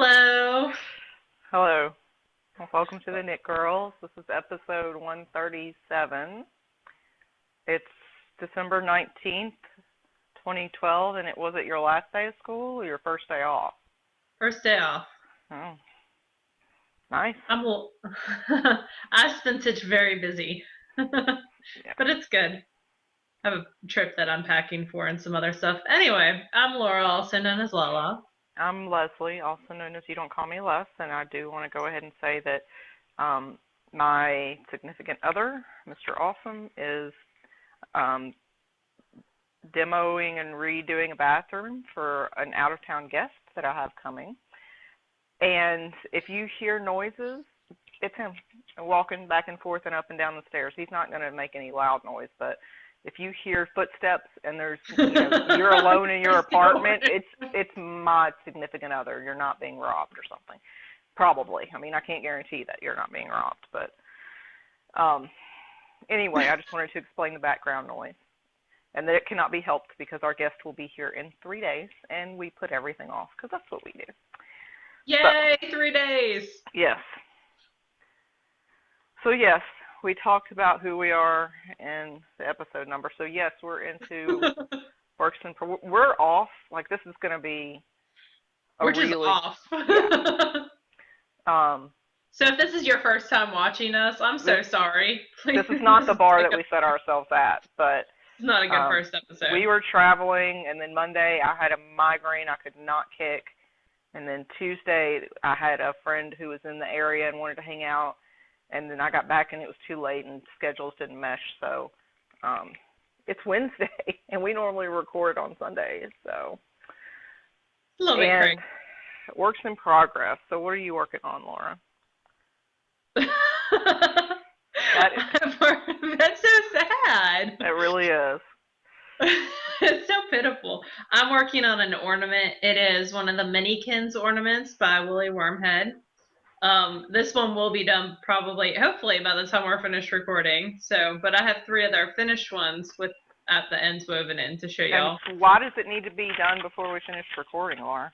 Hello. Hello. Well, welcome to the Knit Girls. This is episode 137. It's December 19th, 2012, and was it your last day of school or your first day off? First day off. Oh, nice. I'm l- I've been such very busy, but Yeah. it's good. I have a trip that I'm packing for and some other stuff. Anyway, I'm Laura, also known as Lala. I'm Leslie, also known as You Don't Call Me Les, and I do want to go ahead and say that um, my significant other, Mr. Awesome, is um, demoing and redoing a bathroom for an out-of-town guest that I have coming. And if you hear noises, it's him walking back and forth and up and down the stairs. He's not going to make any loud noise, but if you hear footsteps and you're alone in your apartment, it's my significant other. You're not being robbed or something. Probably. I mean, I can't guarantee that you're not being robbed, but um, anyway, I just wanted to explain the background noise and that it cannot be helped because our guest will be here in 3 days, and we put everything off because that's what we do. So, Yay, 3 days. yes. So, yes, we talked about who we are in the episode number. So, yes, we're into works and we're off. Like, this is going to be a We're just really, off. yeah. Um, So if this is your first time watching us, I'm this so sorry. this Please, is not the bar take that a, we set ourselves at, but it's not a good um, first episode. we were traveling, and then Monday I had a migraine I could not kick, and then Tuesday I had a friend who was in the area and wanted to hang out, and then I got back and it was too late and schedules didn't mesh, so it's Wednesday, and we normally record on Sundays, so. A little bit And crazy. works in progress. So what are you working on, Laura? That That's so sad. that really is. It's so pitiful. I'm working on an ornament. It is one of the Minikins ornaments by Woolly Wormhead. This one will be done probably, hopefully, by the time we're finished recording. So, but I have three other finished ones with at the ends woven in to show And y'all. why does it need to be done before we finish recording, Laura?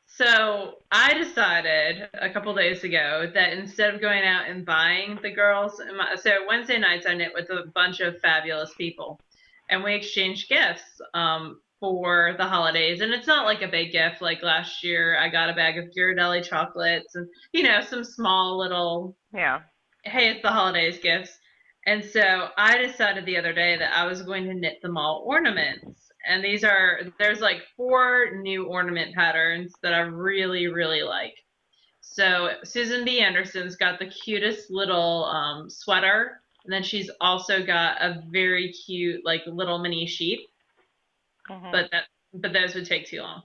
So I decided a couple days ago that instead of going out and buying the girls, so Wednesday nights I knit with a bunch of fabulous people, and we exchange gifts for the holidays. And it's not like a big gift. Like last year, I got a bag of Ghirardelli chocolates and some small little Yeah. hey, it's the holidays gifts. And so I decided the other day that I was going to knit them all ornaments. And there's like four new ornament patterns that I really, really like. So Susan B. Anderson's got the cutest little sweater. And then she's also got a very cute, like little mini sheep. Mhm. But those would take too long.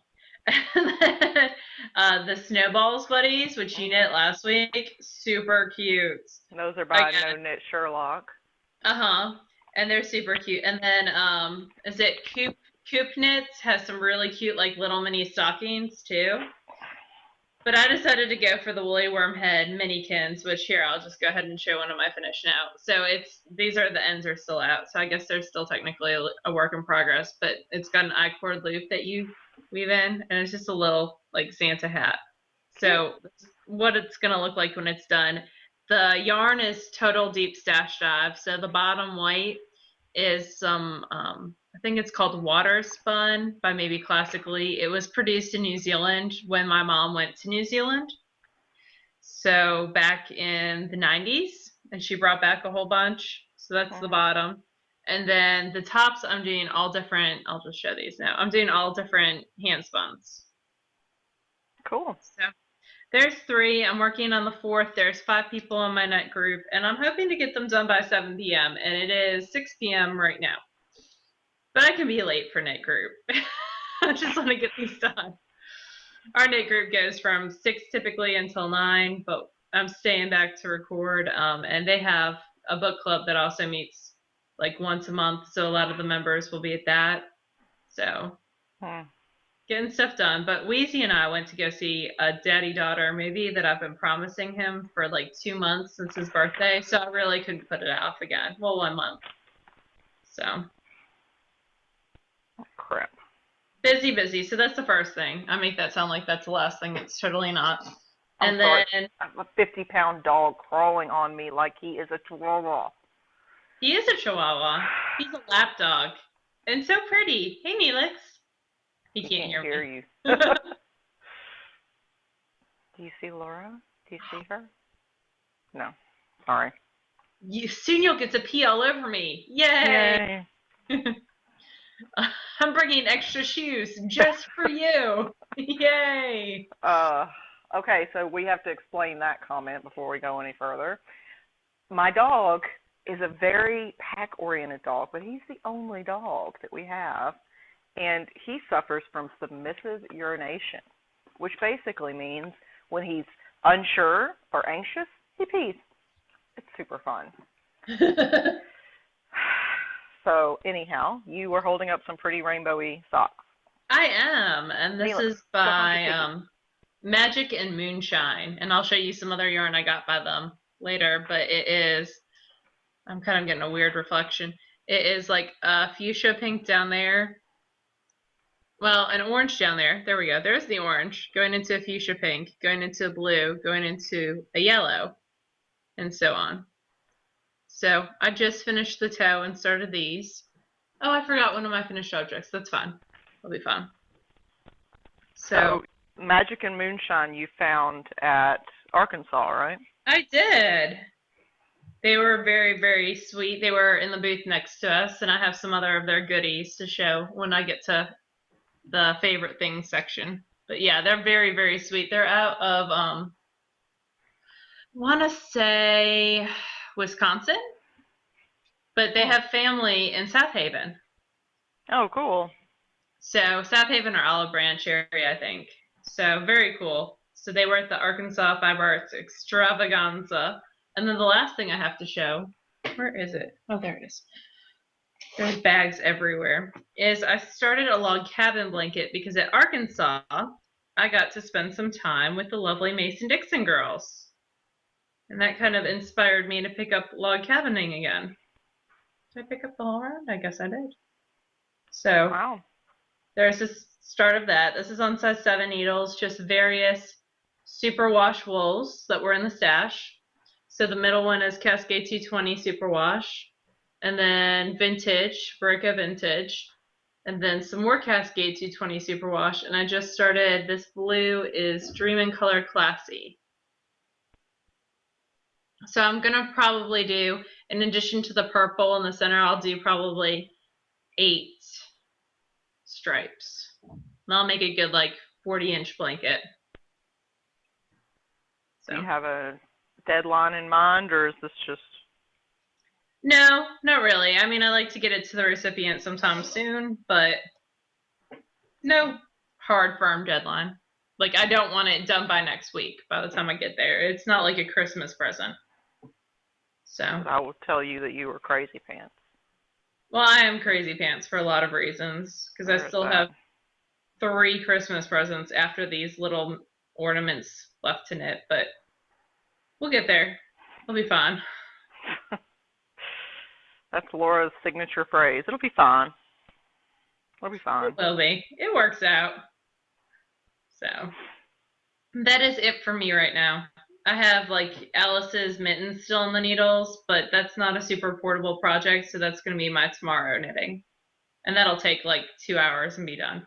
And then, the snowballs buddies, which you knit Mhm. last week, super cute. Those are by No Again, Knit Sherlock. uh-huh. And they're super cute. And then is it Coop Knits has some really cute like little mini stockings too. But I decided to go for the woolly wormhead minikins, which here I'll just go ahead and show one of my finished now. So these are the ends are still out, so I guess they're still technically a work in progress. But it's got an I-cord loop that you weave in, and it's just a little like Santa hat. Cute. So what it's gonna look like when it's done. The yarn is Total Deep Stash Dive. So the bottom white is some I think it's called Water Spun by maybe Classically. It was produced in New Zealand when my mom went to New Zealand. So back in the 90s, and she brought back a whole bunch. So that's the Mhm. bottom. And then the tops, I'm doing all different. I'll just show these now. I'm doing all different hand spuns. Cool. So there's three. I'm working on the fourth. There's 5 people in my knit group, and I'm hoping to get them done by 7 p.m. And it is 6 p.m. right now. But I can be late for knit group. I just want to get these done. Our knit group goes from 6 typically until 9, but I'm staying back to record. And they have a book club that also meets like once a month, so a lot of the members will be at that. So Hmm. getting stuff done. But Wheezy and I went to go see a daddy-daughter movie that I've been promising him for like 2 months since his birthday, so I really couldn't put it off again. Well, 1 month. So Oh, crap. Busy, busy. So that's the first thing. I make that sound like that's the last thing. It's totally not. I'm And sorry. then I have a 50-pound dog crawling on me like he is a chihuahua. he is a Chihuahua. He's a lap dog. And so pretty. Hey, Neelix. He He can't can't hear hear me. you. Do you see Laura? Do you see her? No. Sorry. Soon you'll get to pee all over me. Yay! Yay. I'm bringing extra shoes just for you. Yay! Uh, okay, so we have to explain that comment before we go any further. My dog is a very pack-oriented dog, but he's the only dog that we have, and he suffers from submissive urination, which basically means when he's unsure or anxious, he pees. It's super fun. So anyhow, you were holding up some pretty rainbowy socks. I am, and this Neelix, is go hug the by kitty. Magic and Moonshine, and I'll show you some other yarn I got by them later, but it is, I'm kind of getting a weird reflection. It is like a fuchsia pink down there. Well, an orange down there. There we go. There's the orange going into a fuchsia pink, going into a blue, going into a yellow, and so on. So I just finished the toe and started these. Oh, I forgot one of my finished objects. That's fine. It'll be fun. So So Magic and Moonshine you found at Arkansas, right? I did. They were very, very sweet. They were in the booth next to us, and I have some other of their goodies to show when I get to the favorite things section. But yeah, they're very, very sweet. They're out of want to say Wisconsin, but they Oh, have family in South Haven. oh, cool. So South Haven or Olive Branch area, I think. So very cool. So they were at the Arkansas Fiber Arts Extravaganza. And then the last thing I have to show, where is it? Oh, there it is. There's bags everywhere. Is I started a log cabin blanket because at Arkansas, I got to spend some time with the lovely Mason-Dixon girls. And that kind of inspired me to pick up log cabining again. Did I pick up the whole round? I guess I did. So Wow. there's this start of that. This is on size 7 needles, just various superwash wools that were in the stash. So the middle one is Cascade 220 superwash, and then vintage, Barrica vintage, and then some more Cascade 220 superwash. And I just started, this blue is Dream in Color Classy. So I'm gonna probably do, in addition to the purple in the center, I'll do probably 8 stripes. And I'll make a good like 40-inch blanket. Do you So have a deadline in mind, or is this just no, not really. I mean, I like to get it to the recipient sometime soon, but no hard firm deadline. Like I don't want it done by next week by the time I get there. It's not like a Christmas present. So, that I will tell you that you were crazy pants? well, I am crazy pants for a lot of reasons because I There's still that. have 3 Christmas presents after these little ornaments left to knit, but we'll get there. It'll be fine. That's Laura's signature phrase. It'll be fine. It'll be It fine. will be. It works out. So that is it for me right now. I have like Alice's mittens still in the needles, but that's not a super portable project, so that's going to be my tomorrow knitting. And that'll take like 2 hours and be done.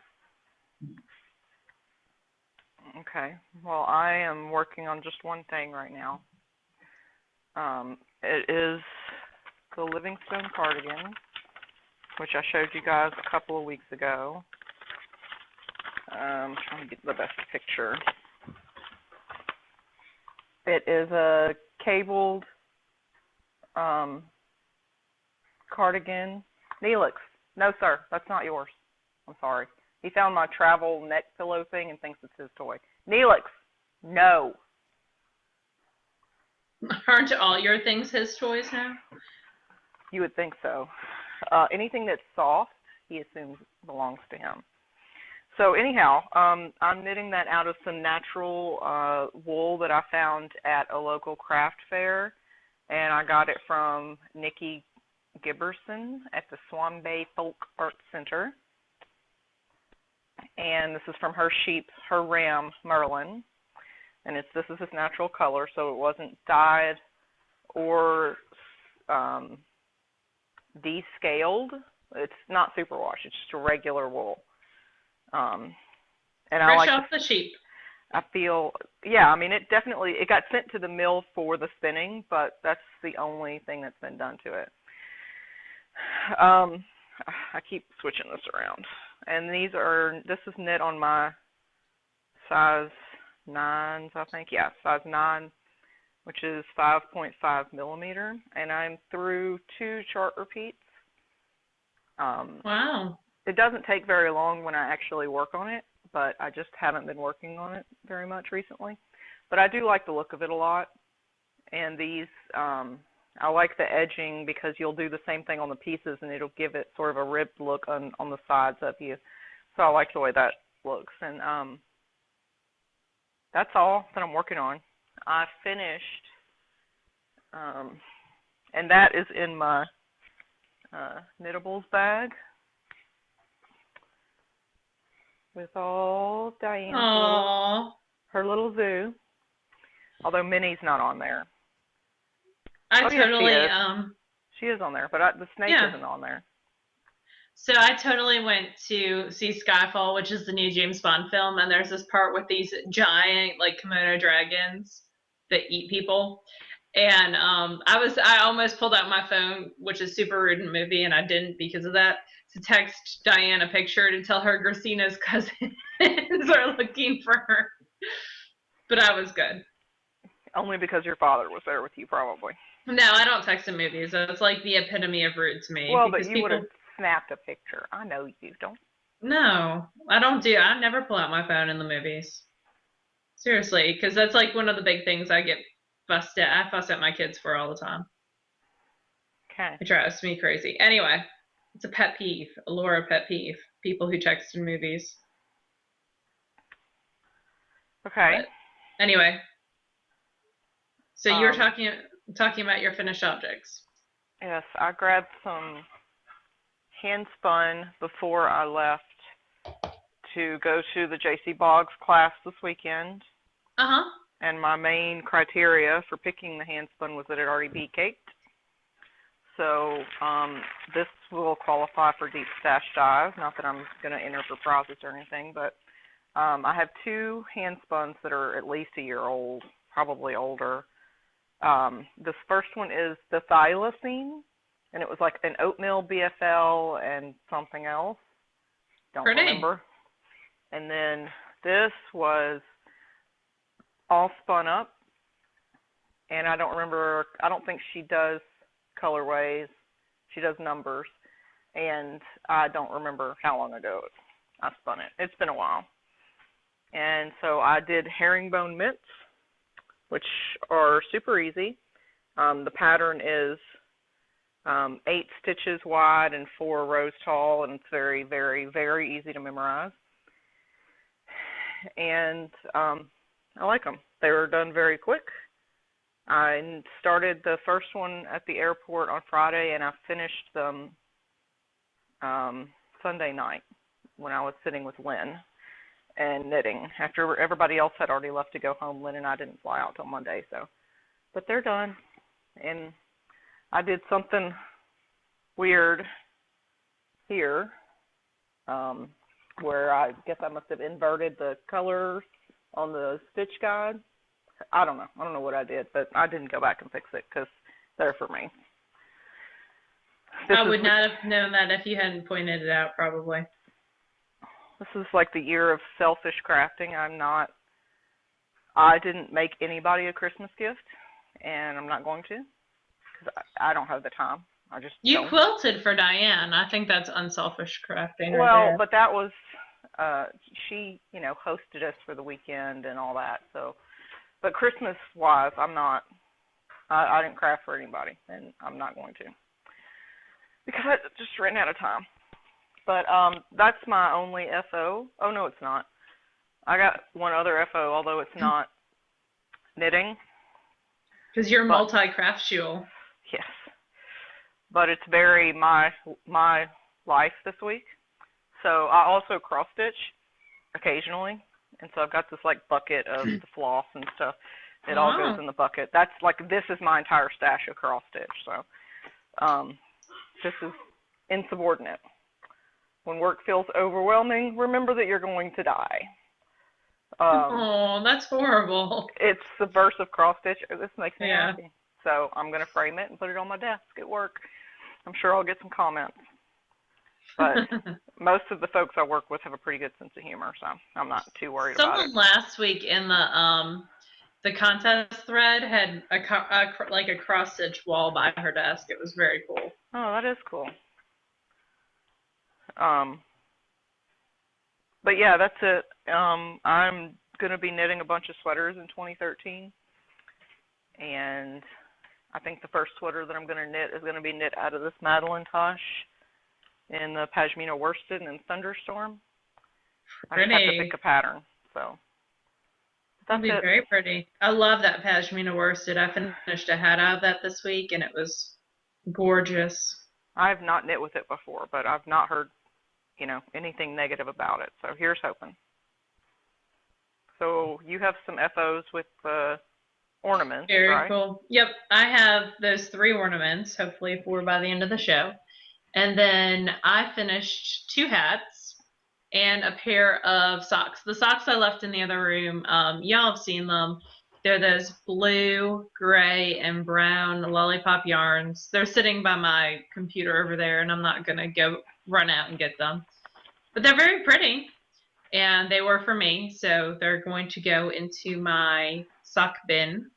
Okay. Well, I am working on just one thing right now. It is the Livingstone cardigan, which I showed you guys a couple of weeks ago. Trying to get the best picture. It is a cabled cardigan. Neelix, no sir, that's not yours. I'm sorry. He found my travel neck pillow thing and thinks it's his toy. Neelix, no. Aren't all your things his toys now? You would think so. Anything that's soft, he assumes belongs to him. So anyhow, I'm knitting that out of some natural wool that I found at a local craft fair, and I got it from Nikki Giberson at the Swan Bay Folk Art Center. And this is from her sheep, her ram, Merlin. And this is his natural color, so it wasn't dyed or descaled. It's not superwash. It's just a regular wool. And I Fresh like off the sheep. I feel, yeah, I mean, it got sent to the mill for the spinning, but that's the only thing that's been done to it. I keep switching this around. And this is knit on my size 9s, I think. Yeah, size 9, which is 5.5 millimeter. And I'm through 2 chart repeats. Wow. It doesn't take very long when I actually work on it, but I just haven't been working on it very much recently. But I do like the look of it a lot. And these, I like the edging because you'll do the same thing on the pieces and it'll give it sort of a ribbed look on the sides of you. So I like the way that looks. And that's all that I'm working on. I finished, and that is in my knittables bag with all Diane's her little zoo. Although Minnie's not on there. She is on there, but the snake isn't on there. So I totally went to see Skyfall, which is the new James Bond film, and there's this part with these giant like kimono dragons that eat people. And I almost pulled out my phone, which is super rude in the movie, and I didn't because of that, to text Diane a picture to tell her Gracina's cousins are looking for her. But I was good. Only because your father was there with you, probably. No, I don't text in movies. It's like the epitome of rude to me. Well, but you would have snapped a picture. I know you don't. No, I don't I never pull out my phone in the movies. Seriously, because that's like one of the big things I fuss at my kids for all the time. Okay. It drives me crazy. Anyway, it's a pet peeve, a Laura pet peeve. People who text in movies. Okay. But anyway, so you were talking about your finished objects. Yes, I grabbed some hand spun before I left to go to the JC Boggs class this weekend. And my main criteria for picking the hand spun was that it already be caked. So this will qualify for deep stash dive. Not that I'm going to enter for prizes or anything, but I have 2 hand spuns that are at least a year old, probably older. This first one is the thylacine, and it was like an oatmeal BFL and something else. Don't remember. And then this was all spun up, and I don't think she does colorways. She does numbers, and I don't remember how long ago I spun it. It's been a while. And so I did herringbone mitts, which are super easy. The pattern is 8 stitches wide and 4 rows tall, and it's very, very, very easy to memorize. And I like them. They were done very quick. I started the first one at the airport on Friday, and I finished them Sunday night when I was sitting with Lynn and knitting. After everybody else had already left to go home, Lynn and I didn't fly out till Monday. But they're done. And I did something weird here, where I guess I must have inverted the colors on the stitch guide. I don't know what I did, but I didn't go back and fix it because they're for me. I would not have known that if you hadn't pointed it out, probably. This is like the year of selfish crafting. I didn't make anybody a Christmas gift, and I'm not going to because I don't have the time. You quilted for Diane. I think that's unselfish crafting. Well, but that was she, hosted us for the weekend and all that. So, but Christmas-wise, I didn't craft for anybody, and I'm not going to because I just ran out of time. But that's my only FO. Oh, no, it's not. I got one other FO, although it's not knitting. Because you're multi-craftual. Yes. But it's very my life this week. So I also cross-stitch, occasionally, and so I've got this like bucket of the floss and stuff. It all goes Wow. in the bucket. That's like, this is my entire stash of cross stitch. So this is insubordinate. When work feels overwhelming, remember that you're going to die. Oh, that's horrible. It's subversive cross stitch. This makes me Yeah. happy. So I'm going to frame it and put it on my desk at work. I'm sure I'll get some comments. But most of the folks I work with have a pretty good sense of humor, so I'm not too worried about it. Someone last week in the contest thread had like a cross stitch wall by her desk. It was very cool. Oh, that is cool. But yeah, that's it. I'm gonna be knitting a bunch of sweaters in 2013, and I think the first sweater that I'm gonna knit is gonna be knit out of this Madeline Tosh in the Pashmina worsted and Thunderstorm. I just have to pick a pattern, so that's It'll be it. very pretty. I love that pashmina worsted. I finished a hat out of that this week, and it was gorgeous. I have not knit with it before, but I've not heard, anything negative about it. So here's hoping. So you have some FOs with the ornaments, Very right? cool. Yep, I have those 3 ornaments, hopefully 4 by the end of the show. And then I finished 2 hats and a pair of socks. The socks I left in the other room, y'all have seen them. They're those blue, gray, and brown lollipop yarns. They're sitting by my computer over there, and I'm not going to go run out and get them. But they're very pretty, and they were for me, so they're going to go into my sock bin.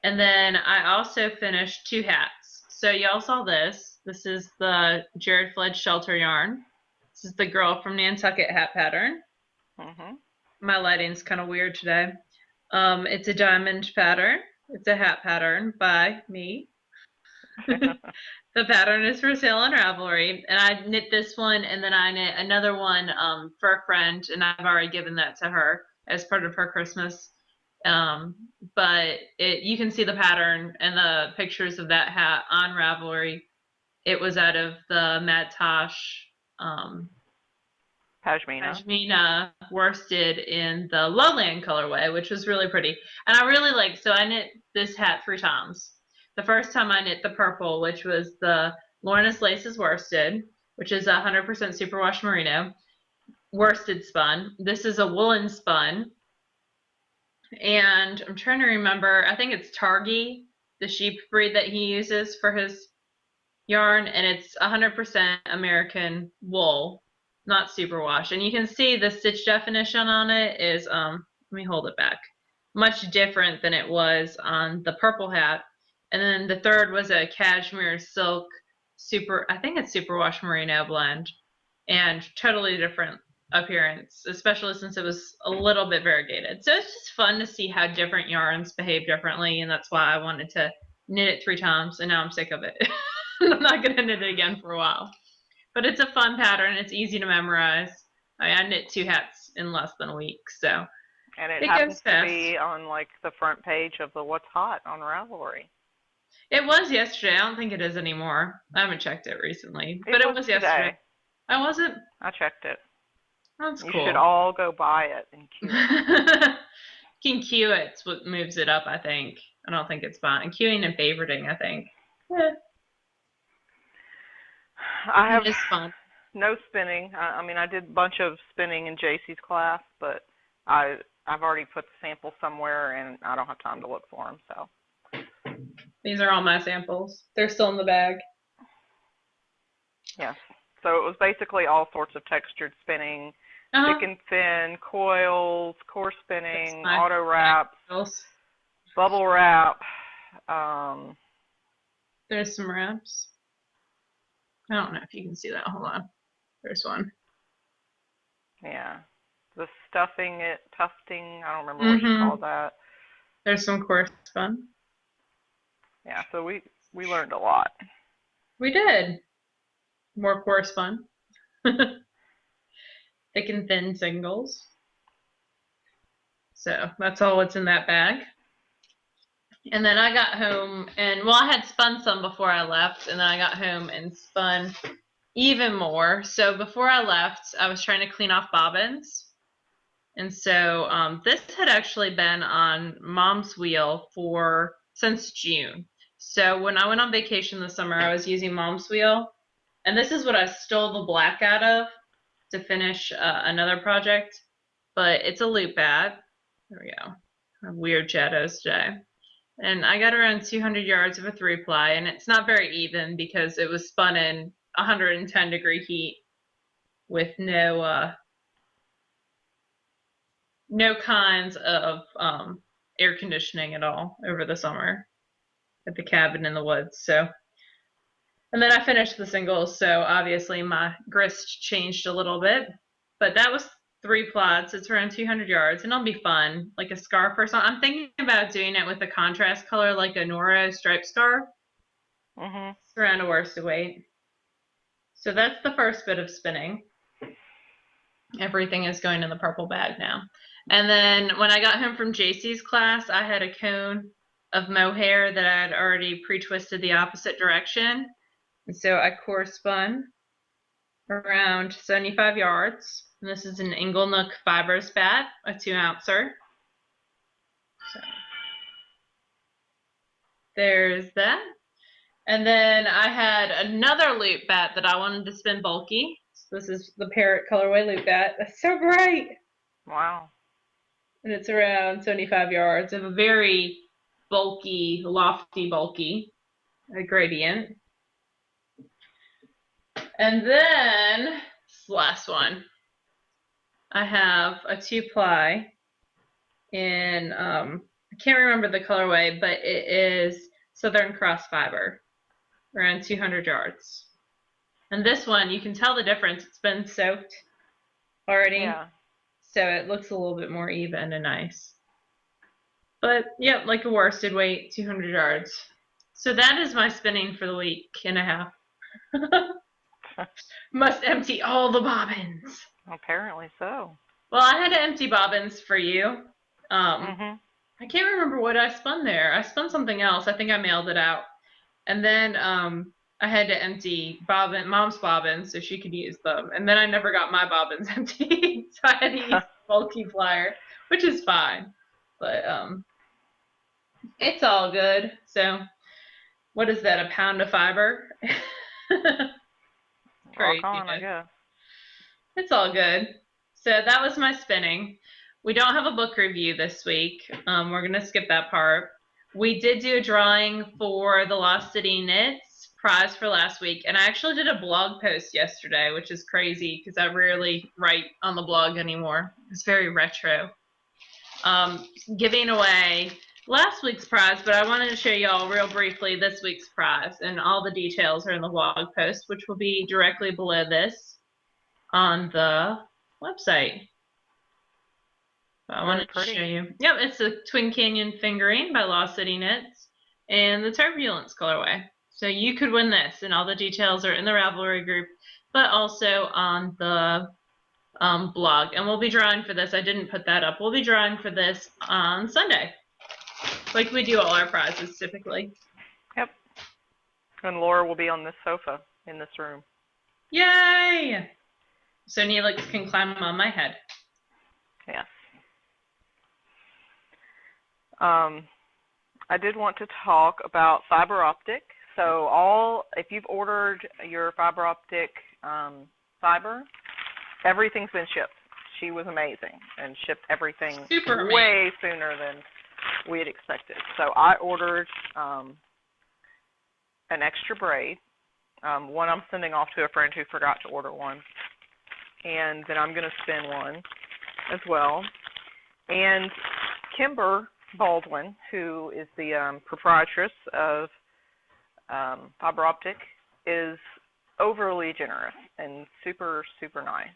And then I also finished 2 hats. So y'all saw this. This is the Jared Fledge Shelter yarn. This is the Girl from Nantucket hat pattern. Mhm. My lighting's kind of weird today. It's a diamond pattern. It's a hat pattern by me. The pattern is for sale on Ravelry, and I knit this one, and then I knit another one for a friend, and I've already given that to her as part of her Christmas. But you can see the pattern and the pictures of that hat on Ravelry. It was out of the Mad Tosh Pashmina worsted in the Lowland colorway, which was really pretty. And I really so I knit this hat 3 times. The first time I knit the purple, which was the Lorna's Laces worsted, which is 100% superwash merino, worsted spun. This is a woolen spun. And I'm trying to remember, I think it's Targi, the sheep breed that he uses for his yarn, and it's 100% American wool, not superwash. And you can see the stitch definition on it is, let me hold it back, much different than it was on the purple hat. And then the third was a cashmere silk I think it's superwash merino blend, and totally different appearance, especially since it was a little bit variegated. So it's just fun to see how different yarns behave differently, and that's why I wanted to knit it 3 times, and now I'm sick of it. I'm not going to knit it again for a while. But it's a fun pattern. It's easy to memorize. I knit 2 hats in less than a week, so and it it happens goes fast. to be on like the front page of the What's Hot on Ravelry. It was yesterday. I don't think it is anymore. I haven't checked it recently, but it was yesterday. Today. I wasn't. I checked it. That's cool. You should all go buy it and queue it. Can queue it. It's what moves it up, I think. I don't think it's buying. Queuing and favoriting, I think. Yeah. I have fun. no spinning. I mean, I did a bunch of spinning in JC's class, but I've already put the sample somewhere, and I don't have time to look for them. So these are all my samples. They're still in the bag. Yes. So it was basically all sorts of textured spinning, thick and thin, coils, core spinning, auto wraps, bubble wrap. There's some wraps. I don't know if you can see that. Hold on. There's one. Yeah. The tufting, I don't remember what you called that. There's some coarse spun. Yeah, so we learned a lot. We did. More coarse spun. Thick and thin singles. So that's all what's in that bag. And then I got home and, well, I had spun some before I left, and then I got home and spun even more. So before I left, I was trying to clean off bobbins. And so this had actually been on Mom's wheel since June. So when I went on vacation this summer, I was using Mom's wheel, and this is what I stole the black out of to finish another project. But it's a loop bat. There we go. Weird shadows today. And I got around 200 yards of a 3-ply, and it's not very even because it was spun in 110-degree heat with no kinds of air conditioning at all over the summer at the cabin in the woods. So, and then I finished the singles, so obviously my grist changed a little bit, but that was 3 plots. It's around 200 yards, and it'll be fun, like a scarf or something. I'm thinking about doing it with a contrast color, like a Noro stripe scarf. It's around a worsted weight. So that's the first bit of spinning. Everything is going in the purple bag now. And then when I got home from JC's class, I had a cone of mohair that I had already pre-twisted the opposite direction. And so I core spun around 75 yards. And this is an Inglenook Fibers bat, a 2-ouncer. So there's that. And then I had another loop bat that I wanted to spin bulky. So this is the Parrot colorway loop bat. That's so bright. Wow. And it's around 75 yards of a very bulky, lofty, bulky gradient. And then this last one, I have a 2-ply in, I can't remember the colorway, but it is Southern Cross Fiber, around 200 yards. And this one, you can tell the difference. It's been soaked already. Yeah. So it looks a little bit more even and nice. But yeah, like a worsted weight, 200 yards. So that is my spinning for the week and a half. Must empty all the bobbins. Apparently so. Well, I had to empty bobbins for you. I can't remember what I spun there. I spun something else. I think I mailed it out. And then I had to empty Mom's bobbins so she could use them. And then I never got my bobbins emptied. So I had to use bulky flyer, which is fine. But it's all good. So what is that, a pound of fiber? Rock on, I guess. It's all good. So that was my spinning. We don't have a book review this week. We're going to skip that part. We did do a drawing for the Lost City Knits prize for last week, and I actually did a blog post yesterday, which is crazy because I rarely write on the blog anymore. It's very retro. Giving away last week's prize, but I wanted to show y'all real briefly this week's prize, and all the details are in the blog post, which will be directly below this on the website. So I wanted to show you. Yep, it's a Twin Canyon fingering by Lost City Knits and the Turbulence colorway. So you could win this, and all the details are in the Ravelry group, but also on the blog. And we'll be drawing for this. I didn't put that up. We'll be drawing for this on Sunday, like we do all our prizes typically. Yep. And Laura will be on this sofa in this room. Yay! So Neelix can climb on my head. Yes. I did want to talk about fiber optic. So if you've ordered your fiber optic fiber, everything's been shipped. She was amazing and shipped everything way sooner than we had expected. So I ordered an extra braid. One I'm sending off to a friend who forgot to order one. And then I'm going to spin one as well. And Kimber Baldwin, who is the proprietress of Fiber Optic, is overly generous and super, super nice.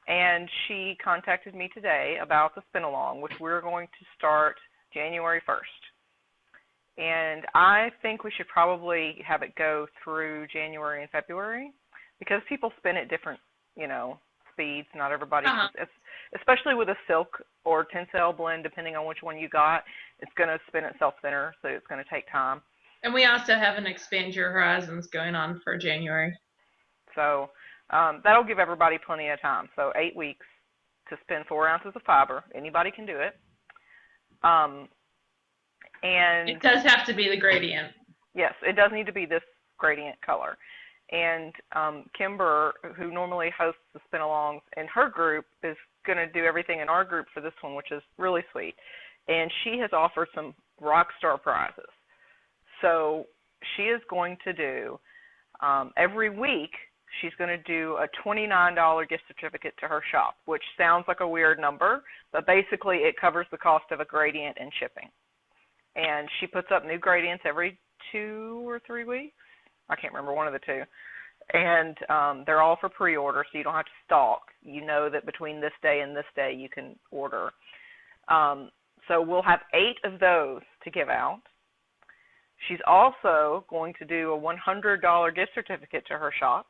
And she contacted me today about the spin-along, which we're going to start January 1st. And I think we should probably have it go through January and February because people spin at different, speeds. Not everybody, especially with a silk or tencel blend, depending on which one you got, it's going to spin itself thinner, so it's going to take time. And we also have an Expand Your Horizons going on for January. So that'll give everybody plenty of time. So 8 weeks to spin 4 ounces of fiber. Anybody can do it. And it does have to be the gradient. yes, it does need to be this gradient color. And Kimber, who normally hosts the spin-alongs in her group, is going to do everything in our group for this one, which is really sweet. And she has offered some rock star prizes. So she is going to do, every week, she's going to do a $29 gift certificate to her shop, which sounds like a weird number, but basically it covers the cost of a gradient and shipping. And she puts up new gradients every 2 or 3 weeks. I can't remember, one of the two. And they're all for pre-order, so you don't have to stalk. You know that between this day and this day you can order. So we'll have 8 of those to give out. She's also going to do a $100 gift certificate to her shop,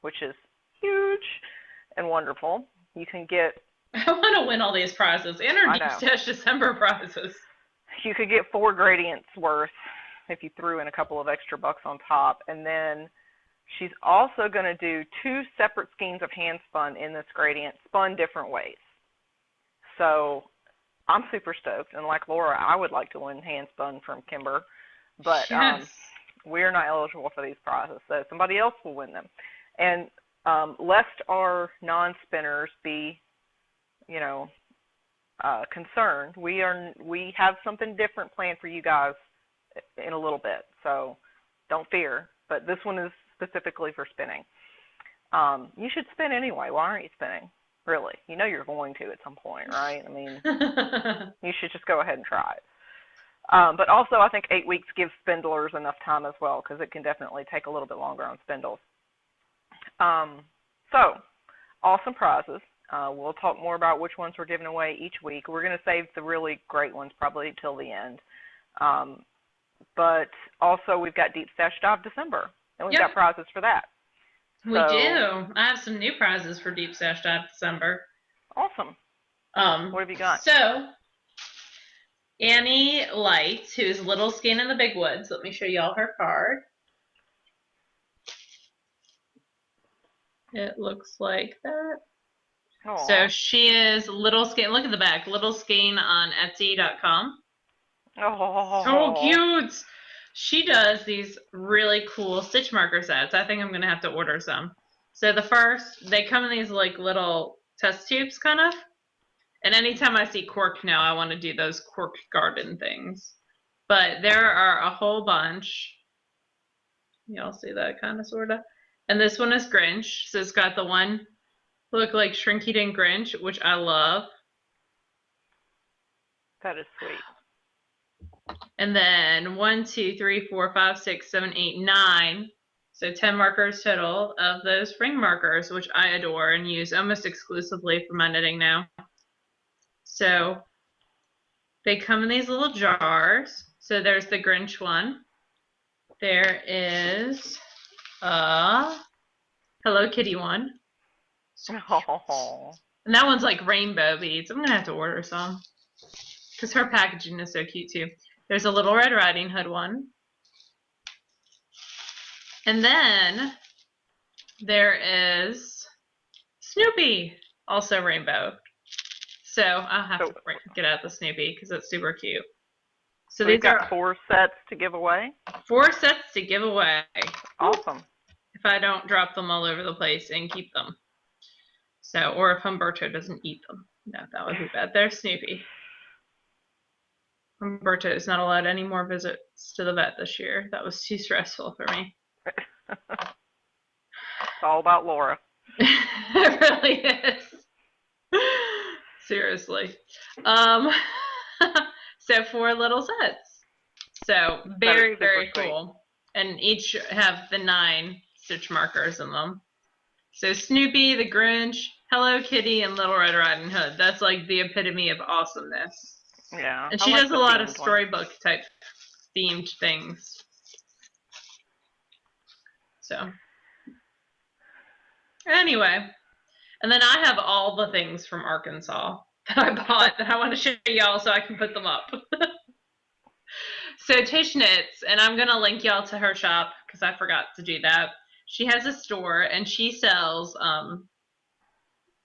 which is huge and wonderful. You can get... I want to win all these prizes and our Deep Stash December prizes. You could get 4 gradients worth if you threw in a couple of extra bucks on top. And then she's also going to do 2 separate skeins of hand spun in this gradient, spun different ways. So I'm super stoked. And like Laura, I would like to win hand spun from Kimber. But yes. We're not eligible for these prizes, so somebody else will win them. And lest our non-spinners be, concerned, we have something different planned for you guys in a little bit, so don't fear. But this one is specifically for spinning. You should spin anyway. Why aren't you spinning? Really? You know you're going to at some point, right? I mean, you should just go ahead and try it. But also, I think 8 weeks gives spindlers enough time as well, because it can definitely take a little bit longer on spindles. So, awesome prizes. We'll talk more about which ones we're giving away each week. We're going to save the really great ones probably till the end. But also, we've got Deep Stash Dive December, and we've got prizes for that. We do. I have some new prizes for Deep Stash Dive December. Awesome. What have you got? So, Annie Lights, who's Little Skein in the Big Woods. Let me show y'all her card. It looks like that. Aww. So she is Little Skein. Look at the back. Little Skein on Etsy.com. Oh, so cute. She does these really cool stitch marker sets. I think I'm going to have to order some. So the first, they come in these like little test tubes kind of. And anytime I see cork now, I want to do those cork garden things. But there are a whole bunch. Y'all see that kind of, sort of? And this one is Grinch. So it's got the one look like Shrinky Dink Grinch, which I love. That is sweet. And then 1, 2, 3, 4, 5, 6, 7, 8, 9. So 10 markers total of those ring markers, which I adore and use almost exclusively for my knitting now. So they come in these little jars. So there's the Grinch one. There is a Hello Kitty one. Oh. And that one's like rainbow beads. I'm going to have to order some because her packaging is so cute too. There's a Little Red Riding Hood one. And then there is Snoopy, also rainbow. So I'll have to get out the Snoopy because it's super cute. So we've got 4 sets to give away. 4 sets to give away. Awesome. If I don't drop them all over the place and keep them. So, or if Humberto doesn't eat them. No, that would be bad. There's Snoopy. Humberto is not allowed any more visits to the vet this year. That was too stressful for me. It's all about Laura. It really is. Seriously. So 4 little sets. So very, very cool. And each have the 9 stitch markers in them. So Snoopy, the Grinch, Hello Kitty, and Little Red Riding Hood. That's like the epitome of awesomeness. Yeah. And she does a lot of storybook type themed things. So anyway. And then I have all the things from Arkansas that I bought that I want to show y'all so I can put them up. So Tish Knits, and I'm going to link y'all to her shop because I forgot to do that. She has a store and she sells,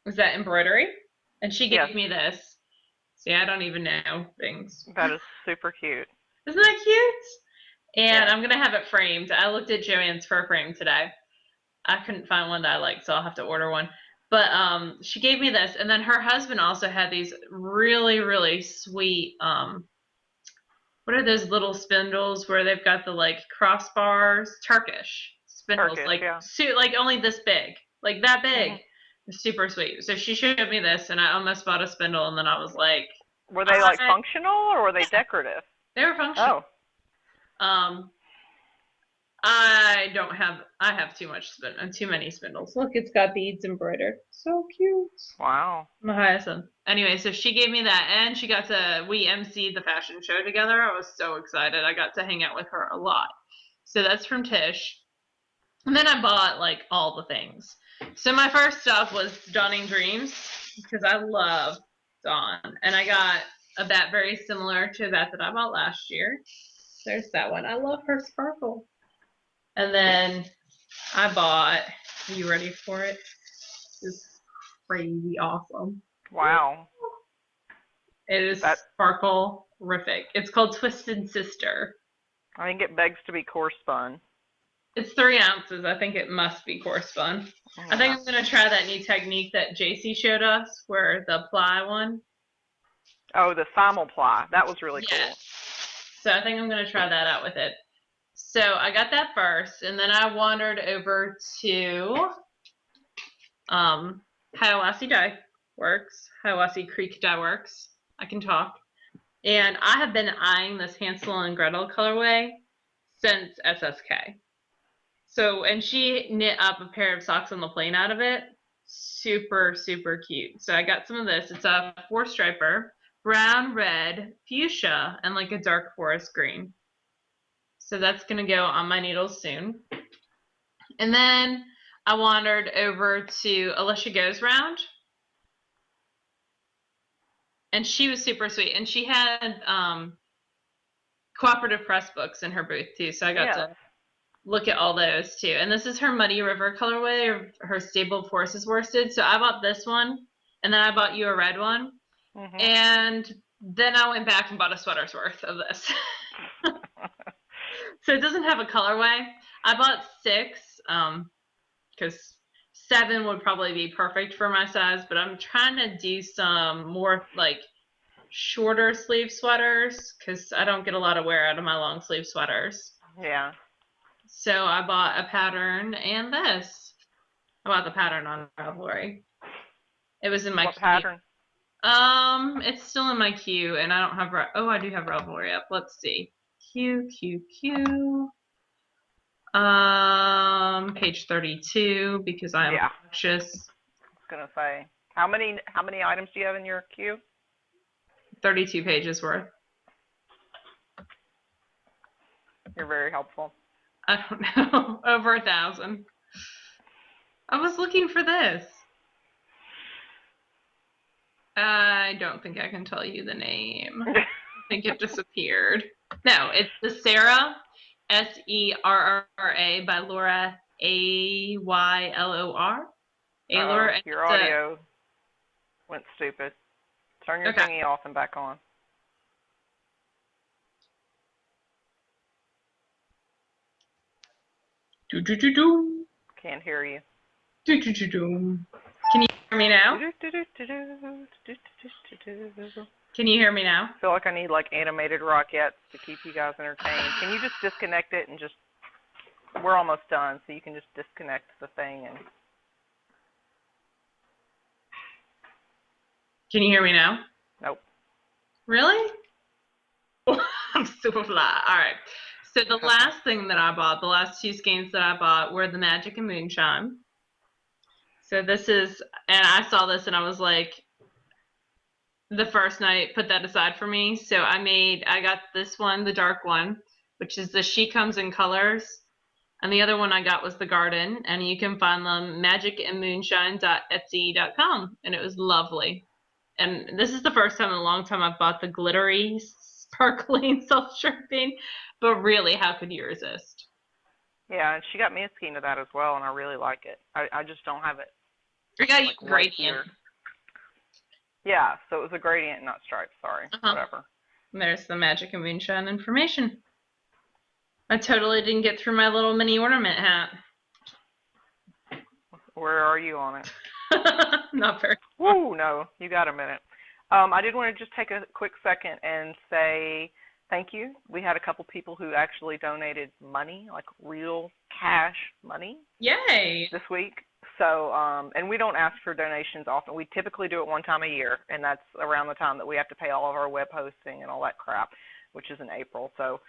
is that embroidery? And she Yes, gave me this. See, I don't even know things. that is super cute. Isn't that cute? And Yeah. I'm gonna have it framed. I looked at Joann's fur frame today. I couldn't find one that I liked, so I'll have to order one. But she gave me this, and then her husband also had these really, really sweet what are those little spindles where they've got the like crossbars? Turkish spindles, Turkish, like yeah. like only this big, like that Hmm. big. Super sweet. So she showed me this, and I almost bought a spindle, and then I was like, Were they like I functional or were they decorative? they were functional. Oh, Um, I have too many spindles. Look, it's got beads embroidered. So cute. wow. My hyacinth. Anyway, so she gave me that, and we emceed the fashion show together. I was so excited. I got to hang out with her a lot. So that's from Tish. And then I bought like all the things. So my first stop was Dawning Dreams because I love Dawn, and I got a bat very similar to that I bought last year. There's that one. I love her sparkle. And then I bought. Are you ready for it? This is crazy awesome. Wow. It is That sparkle-rific. It's called Twisted Sister. I think it begs to be coarse spun. It's 3 ounces. I think it must be coarse spun. I think Yeah. I'm gonna try that new technique that JC showed us, where the ply one. Oh, the simulply. That was really Yeah. cool. So I think I'm gonna try that out with it. So I got that first, and then I wandered over to Hiawassee Dye Works, Hiawassee Creek Dye Works. I can talk. And I have been eyeing this Hansel and Gretel colorway since SSK. So, and she knit up a pair of socks on the plane out of it. Super, super cute. So I got some of this. It's a 4-striper, brown, red, fuchsia, and like a dark forest green. So that's going to go on my needles soon. And then I wandered over to Alicia Goes Round. And she was super sweet. And she had cooperative press books in her booth too. So I got Yes. to look at all those too. And this is her Muddy River colorway, or her Stable Forces worsted. So I bought this one, and then I bought you a red one. Mhm. And then I went back and bought a sweater's worth of this. So it doesn't have a colorway. I bought 6, because 7 would probably be perfect for my size, but I'm trying to do some more like shorter sleeve sweaters because I don't get a lot of wear out of my long sleeve sweaters. Yeah. So I bought a pattern and this. I bought the pattern on Ravelry. It was in my What queue. pattern? It's still in my queue, and I don't have. I do have Ravelry up. Let's see. Q. Page 32 because I am Yeah. anxious. I was gonna say. How many items do you have in your queue? 32 pages worth. You're very helpful. I don't know. Over 1,000. I was looking for this. I don't think I can tell you the name. I think it disappeared. No, it's the Sarah, Serra, by Laura Aylor. Uh-oh, And your audio went stupid. Turn your okay. thingy off and back on. Can't hear you. Can you hear me now? Can you hear me now? I feel like I need like animated Rockettes to keep you guys entertained. Can you just disconnect it and just, we're almost done, so you can just disconnect the thing and. Can you hear me now? Nope. Really? I'm super fly. All right. So the last thing that I bought, the last 2 skeins that I bought were the Magic and Moonshine. So this is, and I saw this and I was like, the first night, put that aside for me. So I got this one, the dark one, which is the She Comes in Colors. And the other one I got was the Garden. And you can find them magicandmoonshine.etsy.com. And it was lovely. And this is the first time in a long time I've bought the glittery, sparkling self-sharpening. But really, how could you resist? Yeah, and she got me a skein of that as well, and I really like it. I just don't have it. I got you Like right gradient. here. Yeah, so it was a gradient, not stripes. Sorry, whatever. There's the magic of moonshine information. I totally didn't get through my little mini ornament hat. Where are you on it? Not very. Woo, no, you got a minute. I did want to just take a quick second and say thank you. We had a couple people who actually donated money, like real cash money. Yay! This week. So, and we don't ask for donations often. We typically do it one time a year, and that's around the time that we have to pay all of our web hosting and all that crap, which is in April. So,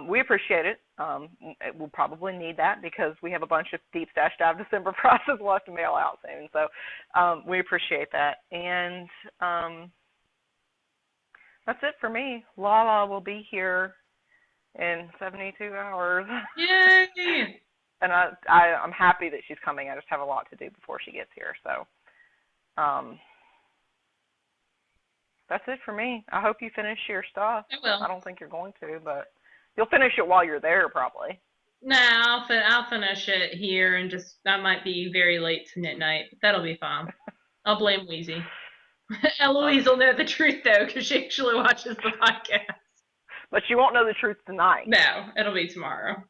we appreciate it. We'll probably need that because we have a bunch of Deep Stash Dive December prizes we'll have to mail out soon. So, we appreciate that. And that's it for me. Lala will be here in 72 hours. Yay! And I'm happy that she's coming. I just have a lot to do before she gets here. So, that's it for me. I hope you finish your stuff. I will. I don't think you're going to, but you'll finish it while you're there, probably. Nah, I'll finish it here and just, I might be very late to knit night. That'll be fine. I'll blame Wheezy. Eloise will know the truth, though, because she actually watches the podcast. But you won't know the truth tonight. No, it'll be tomorrow.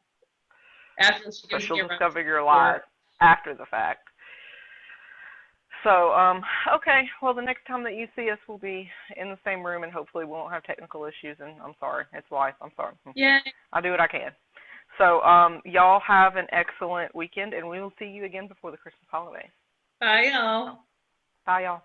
After she So gives she'll me a discover your lies after the fact. So, okay. Well, the next time that you see us, we'll be in the same room, and hopefully we won't have technical issues. And I'm sorry. It's life. I'm sorry. Yeah. I'll do what I can. So, y'all have an excellent weekend, and we will see you again before the Christmas holidays. Bye, y'all. Bye, y'all.